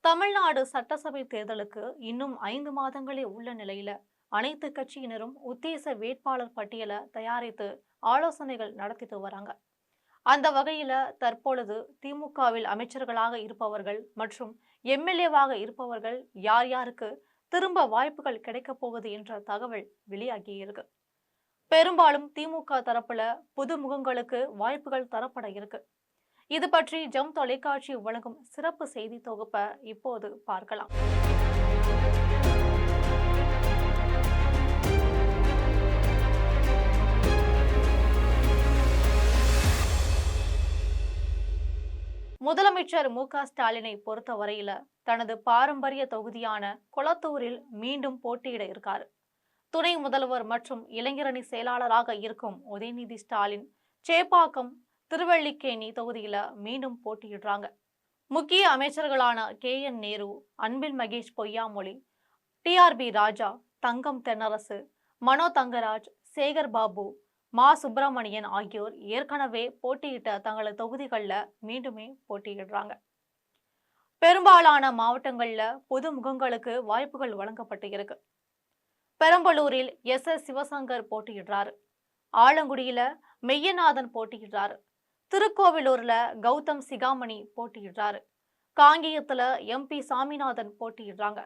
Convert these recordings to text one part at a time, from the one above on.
தமிழ்நாடு சட்டசபை தேர்தலுக்கு இன்னும் 5 மாதங்களே உள்ள நிலையில அனைத்து கட்சியினரும் உத்தேச வேட்பாளர் பட்டியலை தயாரித்து ஆலோசனைகள் நடத்திட்டு வராங்க. அந்த வகையில தற்பொழுது திமுகவில் அமைச்சர்களாக இருப்பவர்கள் மற்றும் எம்எல்ஏவாக இருப்பவர்கள் யார் யாருக்கு திரும்ப வாய்ப்புகள் கிடைக்கப் போகுது என்ற தகவல் வெளியாகியிருக்கு. பெரும்பாலும் திமுக தரப்புல புது முகங்களுக்கு வாய்ப்புகள் தரப்பட இருக்கு. இது பற்றி ஜம் தொலைக்காட்சி வழங்கும் சிறப்பு செய்தி தொகுப்பை இப்போது பார்க்கலாம். முதலமைச்சர் மு.க.ஸ்டாலினை பொறுத்தவரையில தனது பாரம்பரிய தொகுதியான கொளத்தூரில் மீண்டும் போட்டியிட இருக்காரு. துணை முதல்வர் மற்றும் இளைஞரணி செயலாளராக இருக்கும் உதயநிதி ஸ்டாலின் சேப்பாக்கம், திருவல்லிக்கேணி தொகுதியில மீண்டும் போட்டியிடுறாங்க. முக்கிய அமைச்சர்களான KN நேரு, அன்பில் மகேஷ் பொய்யாமொழி, TRB ராஜா, தங்கம் தென்னரசு, மனோ தங்கராஜ், சேகர் பாபு, மா சுப்பிரமணியன் ஆகியோர் ஏற்கனவே போட்டியிட்ட தங்களது தொகுதிகளில் மீண்டுமே போட்டியிடுறாங்க. பெரும்பாலான மாவட்டங்கள்ல புது முகங்களுக்கு வாய்ப்புகள் வழங்கப்பட்டு இருக்கு. பெரம்பலூரில் SS சிவசங்கர் போட்டியிடுறாரு. ஆலங்குடியில மெய்யநாதன் போட்டியிடுறாரு. திருக்கோவிலூர்ல கௌதம் சிகாமணி போட்டியிடுறாரு. காங்கேயத்துல MP சாமிநாதன் போட்டியிடுறாங்க.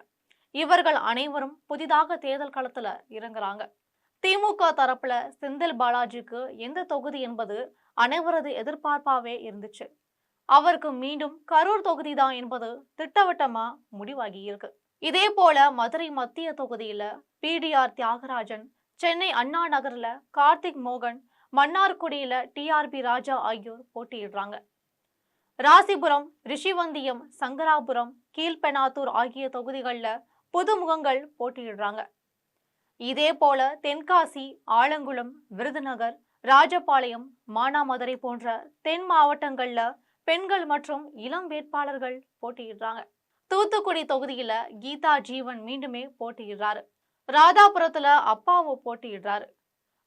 இவர்கள் அனைவரும் புதிதாக தேர்தல் களத்துல இறங்குறாங்க. திமுக தரப்புல செந்தில் பாலாஜிக்கு எந்த தொகுதி என்பது அனைவரது எதிர்பார்ப்பாவே இருந்துச்சு. அவருக்கு மீண்டும் கரூர் தொகுதி தான் என்பது திட்டவட்டமா முடிவாகி இருக்கு. இதே போல மதுரை மத்திய தொகுதியில PDR தியாகராஜன், சென்னை அண்ணா நகர்ல கார்த்திக் மோகன், மன்னார்குடியில TRB ராஜா ஆகியோர் போட்டியிடுறாங்க. ராசிபுரம், ரிஷிவந்தியம், சங்கராபுரம், கீழ்பெனாத்தூர் ஆகிய தொகுதிகளில் புதுமுகங்கள் போட்டியிடுறாங்க. இதே போல தென்காசி, ஆலங்குளம், விருதுநகர், ராஜபாளையம், மானாமதுரை போன்ற தென் மாவட்டங்கள்ல பெண்கள் மற்றும் இளம் வேட்பாளர்கள் போட்டியிடுறாங்க. தூத்துக்குடி தொகுதியில கீதா ஜீவன் மீண்டுமே போட்டியிடுறாரு. ராதாபுரத்துல அப்பாவு போட்டியிடுறாரு.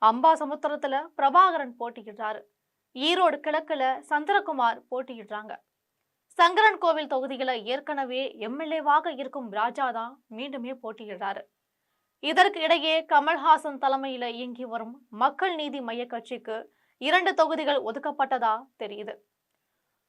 அம்பாசமுத்திரத்துல பிரபாகரன் போட்டியிடுறாரு. ஈரோடு கிழக்குல சந்திரகுமார் போட்டியிடுறாங்க. சங்கரன் கோவில் தொகுதியில ஏற்கனவே MLA-வாக இருக்கும் ராஜா தான் மீண்டுமே போட்டியிடுறாரு. இதற்கு இடையே கமல்ஹாசன் தலைமையில இயங்கி வரும் மக்கள் நீதி மைய கட்சிக்கு 2 தொகுதிகள் ஒதுக்கப்பட்டதா தெரியுது.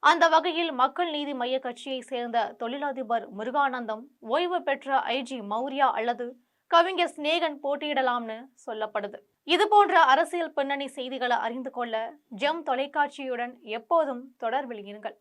அந்த வகையில் மக்கள் நீதி மைய கட்சியை சேர்ந்த தொழிலதிபர் முருகானந்தம், ஓய்வு பெற்ற IG மௌரியா அல்லது கவிஞர் சிநேகன் போட்டியிடலாம்னு சொல்லப்படுது. இது போன்ற அரசியல் பின்னணி செய்திகளை அறிந்து கொள்ள ஜெம் தொலைக்காட்சியுடன் எப்போதும் தொடர்பில் இருங்கள்.